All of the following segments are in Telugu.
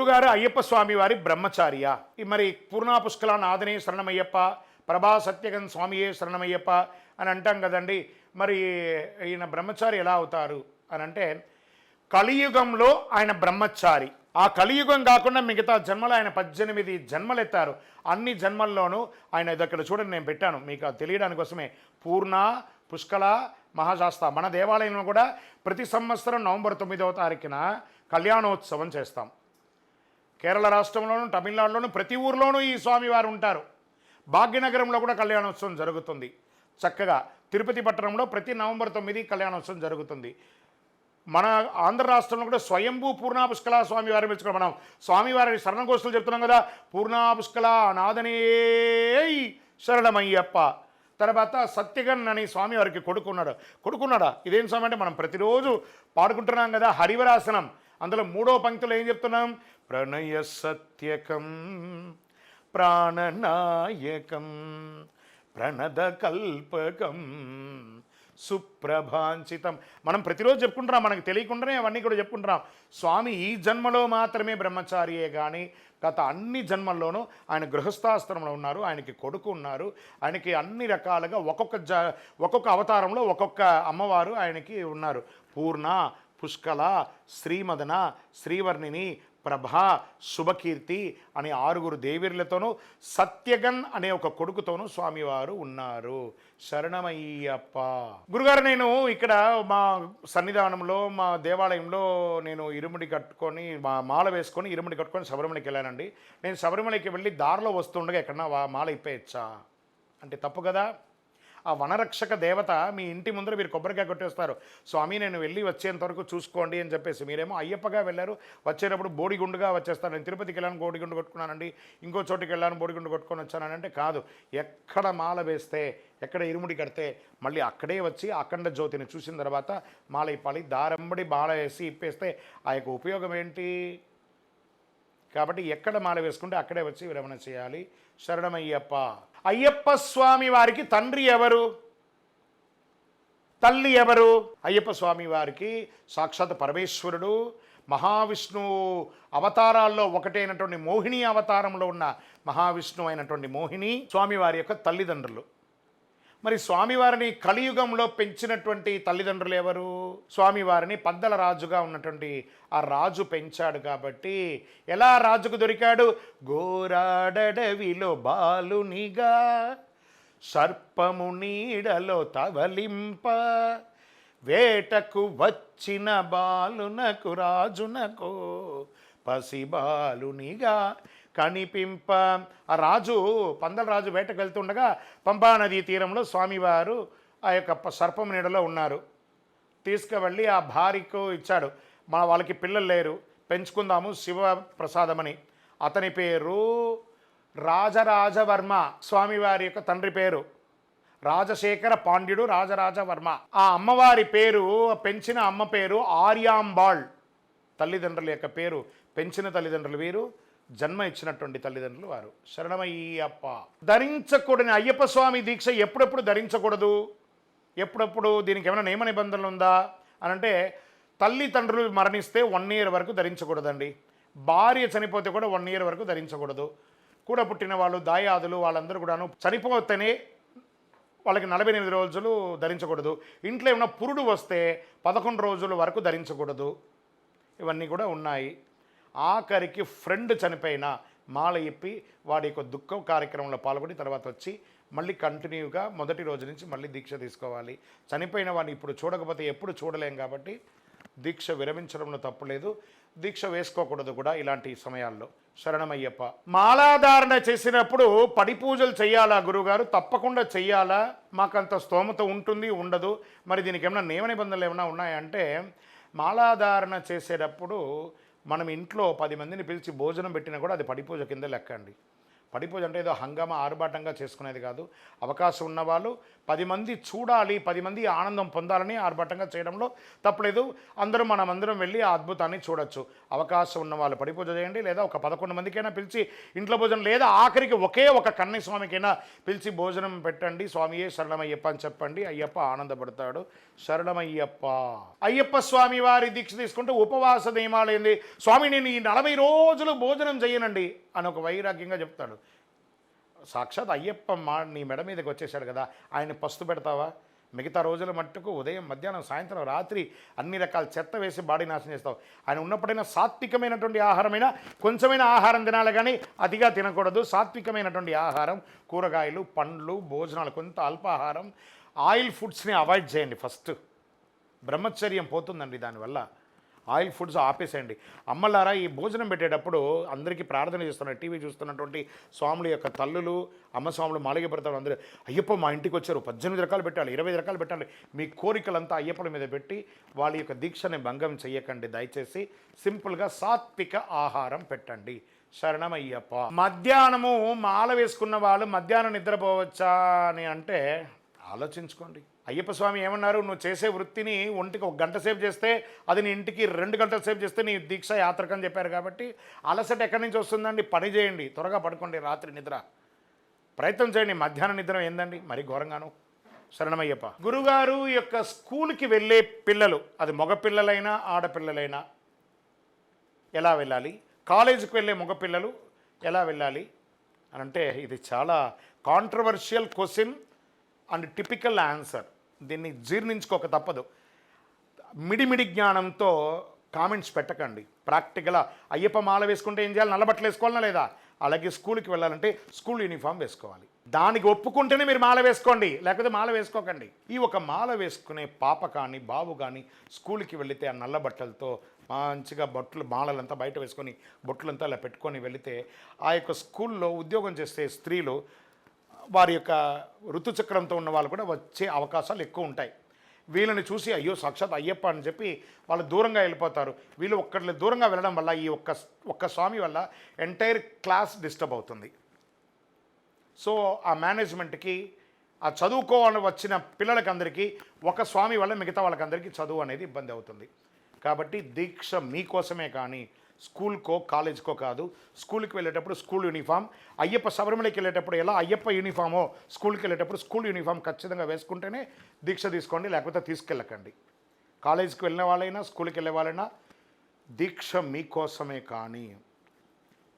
గురుగారు అయ్యప్ప స్వామి వారి బ్రహ్మచార్య. మరి పూర్ణా పుష్కల నాదనే శరణమయ్యప్ప, ప్రభా సత్యగన్ స్వామియే శరణమయ్యప్ప అని అంటాం కదండి. మరి ఈయన బ్రహ్మచారి ఎలా అవుతారు అని అంటే, కలియుగంలో ఆయన బ్రహ్మచారి. ఆ కలియుగం కాకుండా మిగతా జన్మలు ఆయన 18 జన్మలు ఎత్తారు. అన్ని జన్మల్లోనూ ఆయన దగ్గర చూడండి, నేను పెట్టాను మీకు తెలియడానికి కోసమే. పూర్ణ పుష్కల మహాశాస్త. మన దేవాలయంలో కూడా ప్రతి సంవత్సరం నవంబర్ 9వ తారీఖున కళ్యాణోత్సవం చేస్తాం. కేరళ రాష్ట్రంలోనూ తమిళనాడులోనూ ప్రతి ఊర్లోనూ ఈ స్వామివారు ఉంటారు. భాగ్యనగరంలో కూడా కళ్యాణోత్సవం జరుగుతుంది. చక్కగా తిరుపతి పట్టణంలో ప్రతి నవంబర్ 9 కళ్యాణోత్సవం జరుగుతుంది. మన ఆంధ్ర రాష్ట్రంలో కూడా స్వయంభూ పూర్ణా పుష్కల స్వామివారిని పిలుచుకోవడం. మనం స్వామివారి శరణఘోషలు చెప్తున్నాం కదా, పూర్ణా పుష్కల నాదనే శరణమయ్యప్ప. తర్వాత సత్యగన్ అని స్వామివారికి కొడుకున్నాడా ఇదేం స్వామి అంటే, మనం ప్రతిరోజు పాడుకుంటున్నాం కదా హరివరాసనం. అందులో 3వ పంక్తిలో ఏం చెప్తున్నాం? ప్రణయ సత్యకం ప్రాణనాయకం ప్రణద కల్పకం సుప్రభాంచితం. మనం ప్రతిరోజు చెప్పుకుంటున్నాం, మనకు తెలియకుండానే అవన్నీ కూడా చెప్పుకుంటున్నాం. స్వామి ఈ జన్మలో మాత్రమే బ్రహ్మచారియే కానీ గత అన్ని జన్మల్లోనూ ఆయన గృహస్థాశ్రమంలో ఉన్నారు. ఆయనకి కొడుకు ఉన్నారు. ఆయనకి అన్ని రకాలుగా ఒక్కొక్క అవతారంలో ఒక్కొక్క అమ్మవారు ఆయనకి ఉన్నారు. పూర్ణ, పుష్కల, శ్రీమదన, శ్రీవర్ణిని, ప్రభా, శుభకీర్తి అనే 6 దేవీర్లతోనూ సత్యగన్ అనే ఒక కొడుకుతోనూ స్వామివారు ఉన్నారు. శరణమయ్యప్ప. గురుగారు, నేను ఇక్కడ మా సన్నిధానంలో మా దేవాలయంలో నేను ఇరుముడి కట్టుకొని మా మాల వేసుకొని ఇరుముడి కట్టుకొని శబరిమలకి వెళ్ళానండి. నేను శబరిమలకి వెళ్ళి దారిలో వస్తుండగా ఎక్కడన్నా మాల ఇప్పేయచ్చా అంటే తప్పు కదా. ఆ వనరక్షక దేవత మీ ఇంటి ముందర మీరు కొబ్బరికాయ కొట్టేస్తారు, స్వామి నేను వెళ్ళి వచ్చేంత వరకు చూసుకోండి అని చెప్పేసి. మీరేమో అయ్యప్పగా వెళ్ళారు, వచ్చేటప్పుడు బోడిగుండుగా వచ్చేస్తారు. నేను తిరుపతికి వెళ్ళాను, బోడిగుండు కొట్టుకున్నానండి, ఇంకో చోటికి వెళ్ళాను, బోడిగుండు కొట్టుకొని వచ్చానంటే కాదు. ఎక్కడ మాల వేస్తే, ఎక్కడ ఇరుముడి కడితే మళ్ళీ అక్కడే వచ్చి అఖండ జ్యోతిని చూసిన తర్వాత మాల ఇప్పాలి. దారంబడి మాల వేసి ఇప్పేస్తే ఆ యొక్క ఉపయోగం ఏంటి? కాబట్టి ఎక్కడ మాల వేసుకుంటే అక్కడే వచ్చి విరమణ చేయాలి. శరణమయ్యప్ప. అయ్యప్ప స్వామి వారికి తండ్రి ఎవరు, తల్లి ఎవరు? అయ్యప్ప స్వామి వారికి సాక్షాత్ పరమేశ్వరుడు, మహావిష్ణువు అవతారాల్లో ఒకటైనటువంటి మోహిని అవతారంలో ఉన్న మహావిష్ణువు అయినటువంటి మోహిని స్వామివారి యొక్క తల్లిదండ్రులు. మరి స్వామివారిని కలియుగంలో పెంచినటువంటి తల్లిదండ్రులు ఎవరు? స్వామివారిని పందల రాజుగా ఉన్నటువంటి ఆ రాజు పెంచాడు. కాబట్టి ఎలా రాజుకు దొరికాడు? గోరాడవిలో బాలునిగా సర్పము నీడలో తవలింప వేటకు వచ్చిన బాలునకు రాజునకు పసిబాలునిగా కనిపింప. ఆ రాజు పందల రాజు వేటకు వెళ్తుండగా పంపానదీ తీరంలో స్వామివారు ఆ యొక్క సర్పం నీడలో ఉన్నారు. తీసుకువెళ్ళి ఆ భార్యకు ఇచ్చాడు. వాళ్ళకి పిల్లలు లేరు, పెంచుకుందాము శివ ప్రసాదమని. అతని పేరు రాజరాజవర్మ. స్వామివారి యొక్క తండ్రి పేరు రాజశేఖర పాండ్యుడు రాజరాజవర్మ. ఆ అమ్మవారి పేరు, పెంచిన అమ్మ పేరు ఆర్యాంబాళ్. తల్లిదండ్రుల యొక్క పేరు, పెంచిన తల్లిదండ్రులు వీరు, జన్మ ఇచ్చినటువంటి తల్లిదండ్రులు వారు. శరణమయ్యప్ప. ధరించకూడని అయ్యప్ప స్వామి దీక్ష ఎప్పుడెప్పుడు ధరించకూడదు, ఎప్పుడప్పుడు దీనికి ఏమైనా నియమ నిబంధనలు ఉందా అని అంటే, తల్లిదండ్రులు మరణిస్తే 1 year వరకు ధరించకూడదండి. భార్య చనిపోతే కూడా 1 year వరకు ధరించకూడదు. కూడా పుట్టిన వాళ్ళు, దాయాదులు వాళ్ళందరూ కూడాను చనిపోతేనే వాళ్ళకి 48 రోజులు ధరించకూడదు. ఇంట్లో ఏమైనా పురుడు వస్తే 11 రోజుల వరకు ధరించకూడదు. ఇవన్నీ కూడా ఉన్నాయి. ఆఖరికి ఫ్రెండ్ చనిపోయినా మాల ఇప్పి వాడి యొక్క దుఃఖ కార్యక్రమంలో పాల్గొని తర్వాత వచ్చి మళ్ళీ కంటిన్యూగా మొదటి రోజు నుంచి మళ్ళీ దీక్ష తీసుకోవాలి. చనిపోయిన వాడిని ఇప్పుడు చూడకపోతే ఎప్పుడు చూడలేం కాబట్టి దీక్ష విరమించడంలో తప్పులేదు, దీక్ష వేసుకోకూడదు కూడా ఇలాంటి సమయాల్లో. శరణమయ్యప్ప. మాలాధారణ చేసినప్పుడు పడి పూజలు చెయ్యాలా గురువుగారు? తప్పకుండా చెయ్యాలా. మాకంత స్తోమత ఉంటుంది ఉండదు. మరి దీనికి ఏమైనా నియమ నిబంధనలు ఏమైనా ఉన్నాయంటే, మాలాధారణ చేసేటప్పుడు మనం ఇంట్లో 10 మందిని పిలిచి భోజనం పెట్టినా కూడా అది పడి పూజ కింద లెక్క అండి. పడిపూజ అంటే ఏదో హంగామా ఆర్భాటంగా చేసుకునేది కాదు. అవకాశం ఉన్నవాళ్ళు 10 మంది చూడాలి, 10 మంది ఆనందం పొందాలని ఆర్భాటంగా చేయడంలో తప్పలేదు. మనమందరం వెళ్ళి ఆ అద్భుతాన్ని చూడొచ్చు. అవకాశం ఉన్న వాళ్ళు పడిపూజ చేయండి, లేదా ఒక 11 మందికైనా పిలిచి ఇంట్లో భోజనం, లేదా ఆఖరికి ఒకే ఒక కన్నయ్య స్వామికైనా పిలిచి భోజనం పెట్టండి. స్వామియే శరణమయ్యప్ప అని చెప్పండి. అయ్యప్ప ఆనందపడతాడు. శరణమయ్యప్ప. అయ్యప్ప స్వామి వారి దీక్ష తీసుకుంటే ఉపవాస నియమాలు ఏంది? స్వామి నేను ఈ 40 రోజులు భోజనం చేయనండి అని ఒక వైరాగ్యంగా చెప్తాడు. సాక్షాత్ అయ్యప్ప నీ మెడ మీదకి వచ్చేసాడు కదా, ఆయన పస్తు పెడతావా? మిగతా రోజుల మట్టుకు ఉదయం, మధ్యాహ్నం, సాయంత్రం, రాత్రి అన్ని రకాల చెత్త వేసి బాడీ నాశనం చేస్తావు. ఆయన ఉన్నప్పుడైనా సాత్వికమైనటువంటి ఆహారమైనా కొంచెమైన ఆహారం తినాలి, కానీ అతిగా తినకూడదు. సాత్వికమైనటువంటి ఆహారం, కూరగాయలు, పండ్లు, భోజనాలు, కొంత అల్పాహారం, ఆయిల్ ఫుడ్స్ని అవాయిడ్ చేయండి. ఫస్ట్ బ్రహ్మచర్యం పోతుందండి దానివల్ల. ఆయిల్ ఫుడ్స్ ఆపేసేయండి. అమ్మలారా, ఈ భోజనం పెట్టేటప్పుడు అందరికీ ప్రార్థన చేస్తున్నారు. టీవీ చూస్తున్నటువంటి స్వాముల యొక్క తల్లులు, అమ్మ స్వాములు, మాళిగ పెడతారు. అందరూ అయ్యప్ప మా ఇంటికి వచ్చారు, 18 రకాలు పెట్టాలి, 25 రకాలు పెట్టాలి. మీ కోరికలంతా అయ్యప్పల మీద పెట్టి వాళ్ళ యొక్క దీక్షని భంగం చెయ్యకండి. దయచేసి సింపుల్గా సాత్విక ఆహారం పెట్టండి. శరణమయ్యప్ప. మధ్యాహ్నము మాల వేసుకున్న వాళ్ళు మధ్యాహ్నం నిద్రపోవచ్చా అని అంటే ఆలోచించుకోండి. అయ్యప్ప స్వామి ఏమన్నారు? నువ్వు చేసే వృత్తిని ఒంటికి 1 గంట సేపు చేస్తే అది నీ ఇంటికి 2 గంటల సేపు చేస్తే నీ దీక్ష యాత్రకని చెప్పారు. కాబట్టి అలసట ఎక్కడి నుంచి వస్తుందండి? పని చేయండి, త్వరగా పడుకోండి, రాత్రి నిద్ర ప్రయత్నం చేయండి. మధ్యాహ్నం నిద్ర ఏందండి మరి ఘోరంగాను. శరణమయ్యప్ప. గురుగారు యొక్క స్కూల్కి వెళ్ళే పిల్లలు, అది మగపిల్లలైనా ఆడపిల్లలైనా ఎలా వెళ్ళాలి? కాలేజీకి వెళ్ళే మగపిల్లలు ఎలా వెళ్ళాలి అని అంటే ఇది చాలా controversial question and typical answer. దీన్ని జీర్ణించుకోక తప్పదు. మిడిమిడి జ్ఞానంతో కామెంట్స్ పెట్టకండి. ప్రాక్టికల్గా అయ్యప్ప మాల వేసుకుంటే ఏం చేయాలి? నల్లబట్టలు వేసుకోవాలన్నా లేదా? అలాగే స్కూల్కి వెళ్ళాలంటే స్కూల్ యూనిఫామ్ వేసుకోవాలి. దానికి ఒప్పుకుంటేనే మీరు మాల వేసుకోండి, లేకపోతే మాల వేసుకోకండి. ఈ ఒక మాల వేసుకునే పాప కానీ బాబు కానీ స్కూల్కి వెళితే ఆ నల్ల బట్టలతో మంచిగా మాలలంతా బయట వేసుకొని బొట్లంతా అలా పెట్టుకొని వెళితే ఆ యొక్క స్కూల్లో ఉద్యోగం చేసే స్త్రీలు, వారి యొక్క ఋతుచక్రంతో ఉన్న వాళ్ళు కూడా వచ్చే అవకాశాలు ఎక్కువ ఉంటాయి. వీళ్ళని చూసి అయ్యో సాక్షాత్ అయ్యప్ప అని చెప్పి వాళ్ళు దూరంగా వెళ్ళిపోతారు. వీళ్ళు ఒక్కళ్ళు దూరంగా వెళ్ళడం వల్ల ఈ ఒక్క స్వామి వల్ల ఎంటైర్ క్లాస్ డిస్టర్బ్ అవుతుంది. సో ఆ మేనేజ్మెంట్కి, ఆ చదువుకోవాలని వచ్చిన పిల్లలకి అందరికీ ఒక స్వామి వల్ల మిగతా వాళ్ళకందరికీ చదువు అనేది ఇబ్బంది అవుతుంది. కాబట్టి దీక్ష మీకోసమే కానీ స్కూల్కో కాలేజ్కో కాదు. స్కూల్కి వెళ్ళేటప్పుడు స్కూల్ యూనిఫామ్, అయ్యప్ప శబరిమలకి వెళ్ళేటప్పుడు ఎలా అయ్యప్ప యూనిఫామో స్కూల్కి వెళ్ళేటప్పుడు స్కూల్ యూనిఫామ్ ఖచ్చితంగా వేసుకుంటేనే దీక్ష తీసుకోండి, లేకపోతే తీసుకెళ్ళకండి. కాలేజీకి వెళ్ళిన వాళ్ళైనా స్కూల్కి వెళ్ళే వాళ్ళైనా దీక్ష మీకోసమే కానీ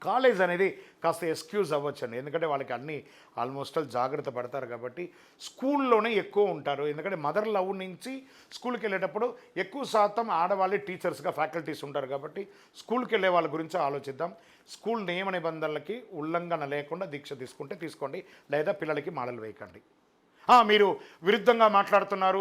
కాలేజ్ అనేది కాస్త ఎక్స్క్యూజ్ అవ్వచ్చండి. ఎందుకంటే వాళ్ళకి అన్నీ ఆల్మోస్ట్ జాగ్రత్త పడతారు కాబట్టి స్కూల్లోనే ఎక్కువ ఉంటారు. ఎందుకంటే మదర్ లవ్ నుంచి స్కూల్కి వెళ్ళేటప్పుడు ఎక్కువ శాతం ఆడవాళ్ళే టీచర్స్గా ఫ్యాకల్టీస్ ఉంటారు. కాబట్టి స్కూల్కి వెళ్ళే వాళ్ళ గురించి ఆలోచిద్దాం. స్కూల్ నియమ నిబంధనలకి ఉల్లంఘన లేకుండా దీక్ష తీసుకుంటే తీసుకోండి, లేదా పిల్లలకి మాలలు వేయకండి. మీరు విరుద్ధంగా మాట్లాడుతున్నారు,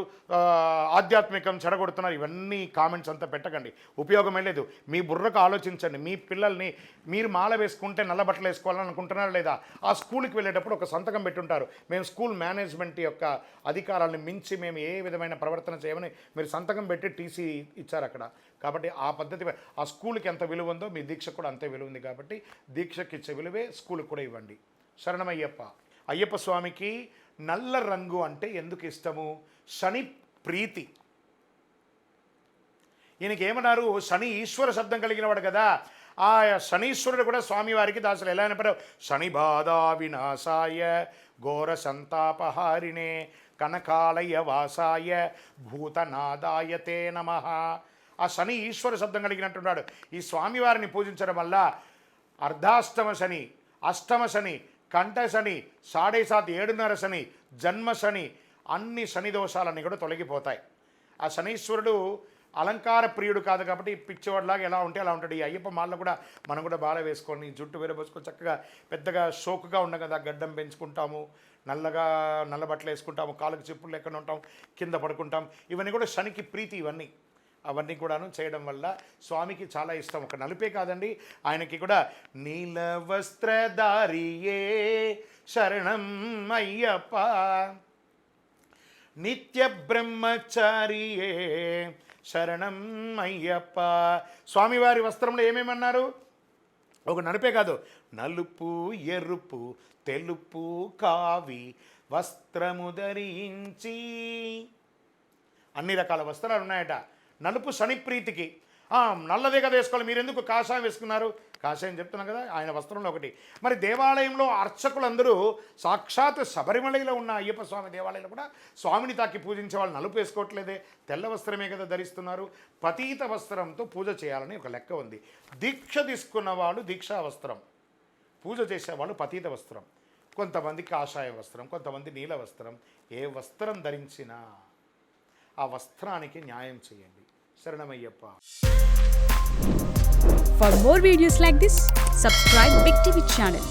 ఆధ్యాత్మికం చెడగొడుతున్నారు, ఇవన్నీ కామెంట్స్ అంతా పెట్టకండి, ఉపయోగమే లేదు. మీ బుర్రకు ఆలోచించండి. మీ పిల్లల్ని మీరు మాల వేసుకుంటే నల్ల బట్టలు వేసుకోవాలని అనుకుంటున్నారా లేదా? ఆ స్కూల్కి వెళ్ళేటప్పుడు ఒక సంతకం పెట్టుంటారు, మేము స్కూల్ మేనేజ్మెంట్ యొక్క అధికారాలను మించి మేము ఏ విధమైన ప్రవర్తన చేయమని మీరు సంతకం పెట్టి టీసీ ఇచ్చారు అక్కడ. కాబట్టి ఆ పద్ధతి, ఆ స్కూల్కి ఎంత విలువ ఉందో మీ దీక్ష కూడా అంతే విలువ ఉంది. కాబట్టి దీక్షకి ఇచ్చే విలువే స్కూల్కి కూడా ఇవ్వండి. శరణమయ్యప్ప. అయ్యప్ప స్వామికి నల్ల రంగు అంటే ఎందుకు ఇష్టము? శని ప్రీతి. ఈయనకి ఏమన్నారు? శని ఈశ్వర శబ్దం కలిగినవాడు కదా. ఆ శనీశ్వరుడు కూడా స్వామివారికి దాసులు. ఎలా అయినప్పుడు శని బాధా వినాశాయ ఘోర సంతాపహారిణే కనకాలయ వాసాయ భూతనాదాయ తే నమః. ఆ శని ఈశ్వర శబ్దం కలిగినట్టున్నాడు. ఈ స్వామివారిని పూజించడం వల్ల అర్ధాష్టమ శని, అష్టమ శని, కంఠ శని, 7.5 7.5 శని, జన్మ శని, అన్ని శని దోషాలన్నీ కూడా తొలగిపోతాయి. ఆ శనీశ్వరుడు అలంకార ప్రియుడు కాదు కాబట్టి పిచ్చివాడిలాగా ఎలా ఉంటే అలా ఉంటాడు. ఈ అయ్యప్ప మాల్లో కూడా మనం కూడా బాల వేసుకొని జుట్టు వేరబోసుకొని చక్కగా పెద్దగా షోకుగా ఉండగా కదా, గడ్డం పెంచుకుంటాము, నల్ల బట్టలు వేసుకుంటాము, కాళ్ళకు చెప్పులు లేకుండా ఉంటాం, కింద పడుకుంటాం. ఇవన్నీ కూడా శనికి ప్రీతి. అవన్నీ కూడాను చేయడం వల్ల స్వామికి చాలా ఇష్టం. ఒక నలుపే కాదండి, ఆయనకి కూడా నీల వస్త్రధారియే శరణం అయ్యప్ప నిత్య బ్రహ్మచారియే శరణం అయ్యప్ప. స్వామివారి వస్త్రంలో ఏమేమన్నారు? ఒక నలుపే కాదు, నలుపు ఎరుపు తెలుపు కావి వస్త్రము ధరించి, అన్ని రకాల వస్త్రాలు ఉన్నాయట. నలుపు శనిప్రీతికి, నల్లదే కదా వేసుకోవాలి, మీరు ఎందుకు కాషాయం వేసుకున్నారు? కాషాయం చెప్తున్నాం కదా, ఆయన వస్త్రంలో ఒకటి. మరి దేవాలయంలో అర్చకులందరూ సాక్షాత్ శబరిమలలో ఉన్న అయ్యప్ప స్వామి దేవాలయంలో కూడా స్వామిని తాకి పూజించే వాళ్ళు నలుపు వేసుకోవట్లేదే, తెల్ల వస్త్రమే కదా ధరిస్తున్నారు. పతీత వస్త్రంతో పూజ చేయాలని ఒక లెక్క ఉంది. దీక్ష తీసుకున్న వాళ్ళు దీక్షా వస్త్రం, పూజ చేసేవాళ్ళు పతీత వస్త్రం, కొంతమంది కాషాయ వస్త్రం, కొంతమంది నీల వస్త్రం. ఏ వస్త్రం ధరించినా ఆ వస్త్రానికి న్యాయం చేయండి. శరణమయ్యప్ప. For more videos like this, subscribe Big TV channel.